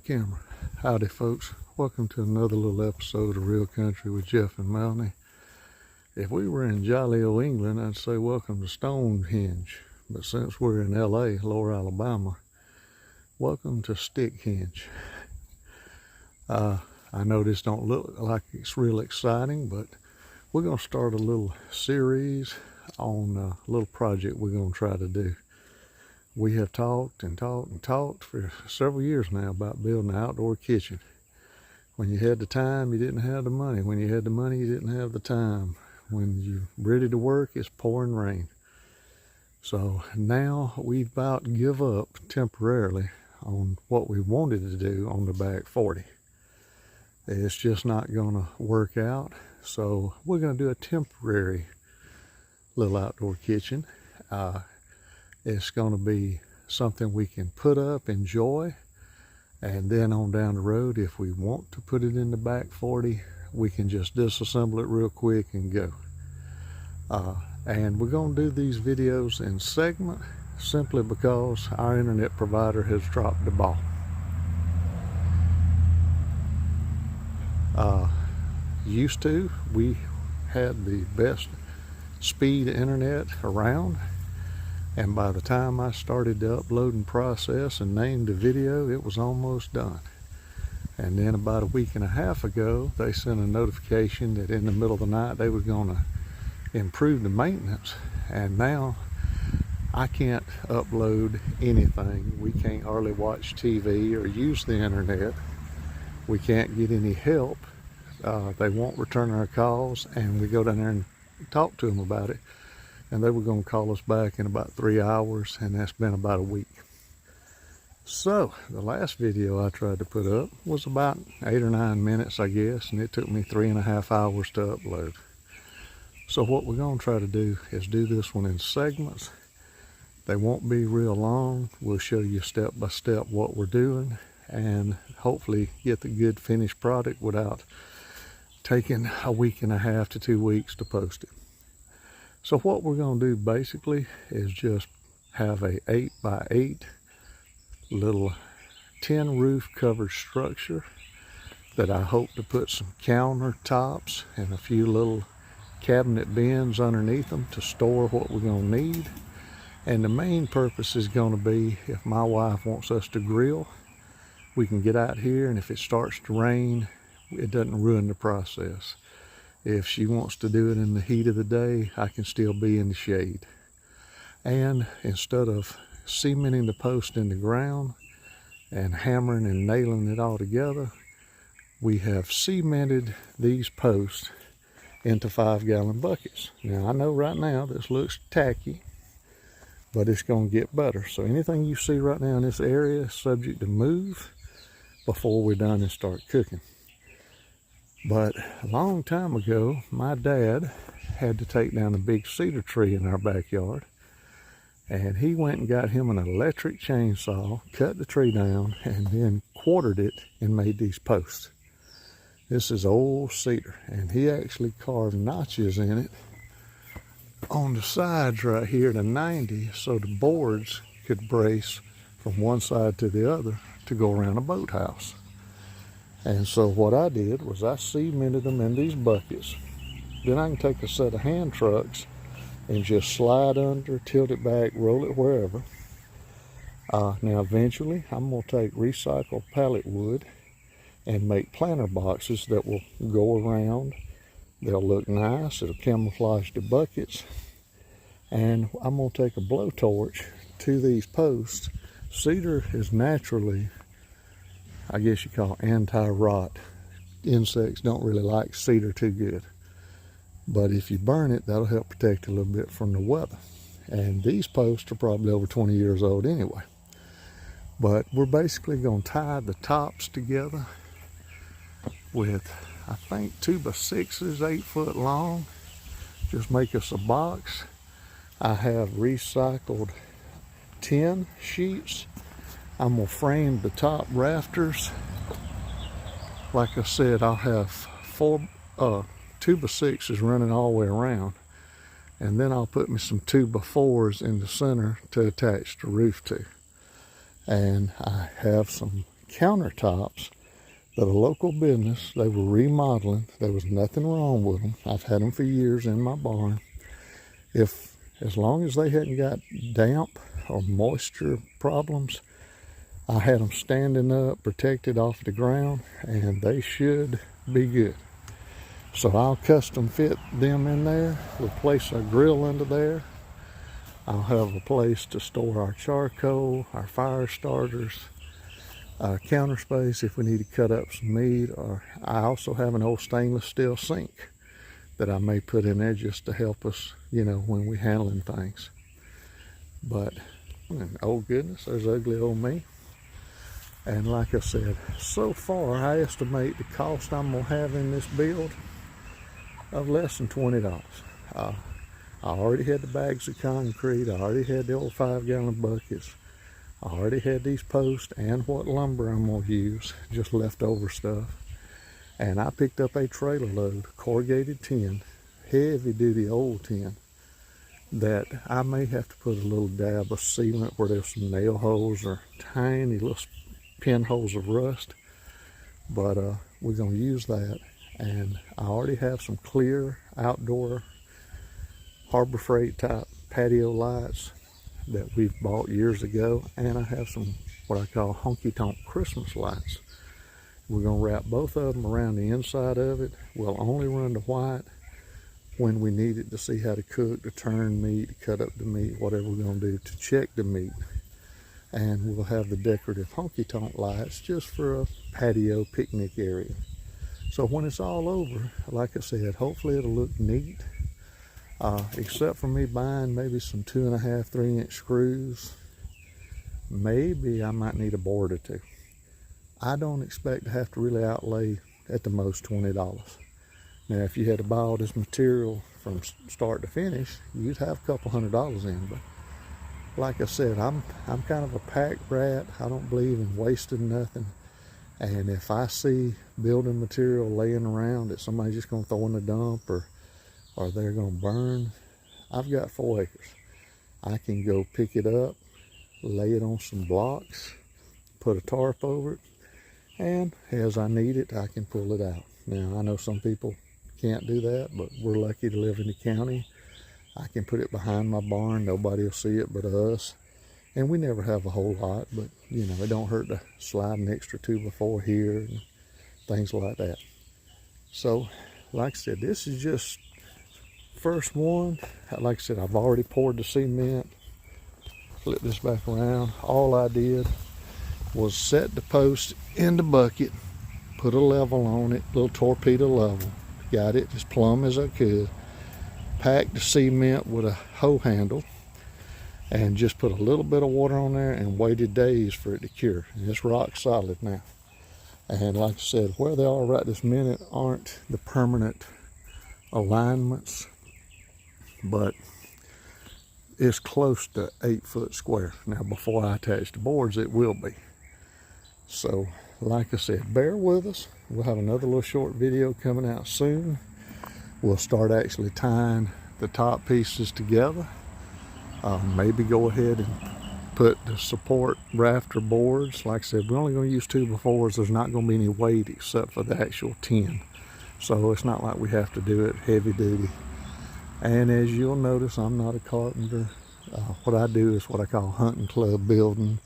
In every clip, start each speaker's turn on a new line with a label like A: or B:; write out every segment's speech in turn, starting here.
A: the camera. Howdy folks, welcome to another little episode of Real Country with Jeff and Melanie. If we were in jolly old England, I'd say welcome to Stick-Henge, but since we're in LA, Lower Alabama, welcome to Stick-Henge. I know this don't look like it's real exciting, but we're going to start a little series on a little project we're going to try to do. We have talked for several years now about building an outdoor kitchen. When you had the time, you didn't have the money. When you had the money, you didn't have the time. When you're ready to work, it's pouring rain. So now we've about give up temporarily on what we wanted to do on the back 40. It's just not going to work out. So we're going to do a temporary little outdoor kitchen. It's going to be something we can put up, enjoy, and then on down the road, if we want to put it in the back 40, we can just disassemble it real quick and go. And we're going to do these videos in segment simply because our internet provider has dropped the ball. Used to, we had the best speed internet around. And by the time I started the uploading process and named the video, it was almost done. And then about a week and a half ago, they sent a notification that in the middle of the night they were going to improve the maintenance. And now I can't upload anything. We can't hardly watch TV or use the internet. We can't get any help. They won't return our calls, and we go down there and talk to them about it. And they were going to call us back in about 3 hours, and that's been about a week. So the last video I tried to put up was about 8 or 9 minutes, I guess, and it took me 3.5 hours to upload. So what we're going to try to do is do this one in segments. They won't be real long. We'll show you step by step what we're doing and hopefully get the good finished product without taking a week and a half to 2 weeks to post it. So what we're going to do basically is just have a 8x8 little tin roof covered structure that I hope to put some countertops and a few little cabinet bins underneath them to store what we're going to need. And the main purpose is going to be if my wife wants us to grill, we can get out here, and if it starts to rain, it doesn't ruin the process. If she wants to do it in the heat of the day, I can still be in the shade. And instead of cementing the post in the ground and hammering and nailing it all together, we have cemented these posts into 5-gallon buckets. Now I know right now this looks tacky, but it's going to get better. So anything you see right now in this area is subject to move before we're done and start cooking. But a long time ago, my dad had to take down a big cedar tree in our backyard, and he went and got him an electric chainsaw, cut the tree down, and then quartered it and made these posts. This is old cedar, and he actually carved notches in it on the sides right here to 90 so the boards could brace from one side to the other to go around a boathouse. And so what I did was I cemented them in these buckets. Then I can take a set of hand trucks and just slide under, tilt it back, roll it wherever. Now eventually I'm going to take recycled pallet wood and make planter boxes that will go around. They'll look nice, it'll camouflage the buckets. And I'm going to take a blowtorch to these posts. Cedar is naturally, I guess you call it anti-rot. Insects don't really like cedar too good. But if you burn it, that'll help protect a little bit from the weather. And these posts are probably over 20 years old anyway. But we're basically going to tie the tops together with, I think, 2x6s, 8 foot long. Just make us a box. I have recycled tin sheets. I'm going to frame the top rafters. Like I said, I'll have 2x6s running all the way around. And then I'll put me some 2x4s in the center to attach the roof to. And I have some countertops that a local business, they were remodeling. There was nothing wrong with them. I've had them for years in my barn. As long as they hadn't got damp or moisture problems, I had them standing up, protected off the ground, and they should be good. So I'll custom fit them in there. We'll place our grill under there. I'll have a place to store our charcoal, our fire starters, counter space if we need to cut up some meat. Or I also have an old stainless steel sink that I may put in there just to help us, when we're handling things. But, oh goodness, there's ugly old me. And like I said, so far I estimate the cost I'm gonna have in this build of less than $20. I already had the bags of concrete. I already had the old 5-gallon buckets. I already had these posts and what lumber I'm gonna use, just leftover stuff. And I picked up a trailer load, corrugated tin, heavy duty old tin, that I may have to put a little dab of sealant where there's some nail holes or tiny little pinholes of rust. But we're gonna use that. And I already have some clear outdoor Harbor Freight type patio lights that we've bought years ago. And I have some what I call honky-tonk Christmas lights. We're gonna wrap both of them around the inside of it. We'll only run the white when we need it to see how to cook, to turn meat, to cut up the meat, whatever we're gonna do to check the meat. And we'll have the decorative honky-tonk lights just for a patio picnic area. So when it's all over, like I said, hopefully it'll look neat. Except for me buying maybe some 2.5, 3-inch screws. Maybe I might need a board or two. I don't expect to have to really outlay at the most $20. Now, if you had to buy all this material from start to finish, you'd have a couple $100 in. But like I said, I'm kind of a pack rat. I don't believe in wasting nothing. And if I see building material laying around that somebody's just gonna throw in the dump or they're gonna burn, I've got 4 acres. I can go pick it up, lay it on some blocks, put a tarp over it, and as I need it, I can pull it out. Now, I know some people can't do that, but we're lucky to live in the county. I can put it behind my barn. Nobody will see it but us. And we never have a whole lot, but it don't hurt to slide an extra 2x4 here and things like that. So, like I said, this is just first one. Like I said, I've already poured the cement. Flip this back around. All I did was set the post in the bucket, put a level on it, little torpedo level. Got it as plumb as I could. Packed the cement with a hoe handle and just put a little bit of water on there and waited days for it to cure. And it's rock solid now. And like I said, where they are right this minute aren't the permanent alignments, but it's close to 8 foot square. Now, before I attach the boards, it will be. So, like I said, bear with us. We'll have another little short video coming out soon. We'll start actually tying the top pieces together. Maybe go ahead and put the support rafter boards. Like I said, we're only going to use 2x4s. There's not going to be any weight except for the actual tin. So it's not like we have to do it heavy duty. And as you'll notice, I'm not a carpenter. What I do is what I call hunting club building.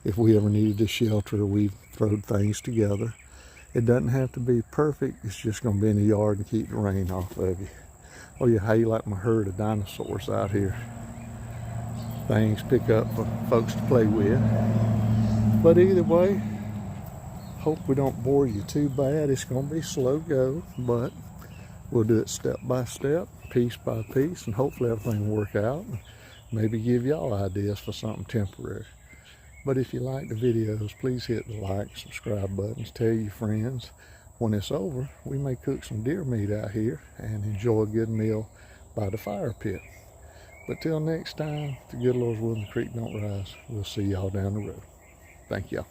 A: If we ever needed a shelter, we've thrown things together. It doesn't have to be perfect. It's just going to be in the yard and keep the rain off of you. Oh yeah, how you like my herd of dinosaurs out here? Things pick up for folks to play with. But either way, hope we don't bore you too bad. It's going to be slow go, but we'll do it step by step, piece by piece, and hopefully everything will work out. Maybe give y'all ideas for something temporary. But if you like the videos, please hit the like, subscribe buttons, tell your friends. When it's over, we may cook some deer meat out here and enjoy a good meal by the fire pit. But till next time, if the good Lord's will and the creek don't rise, we'll see y'all down the road. Thank y'all.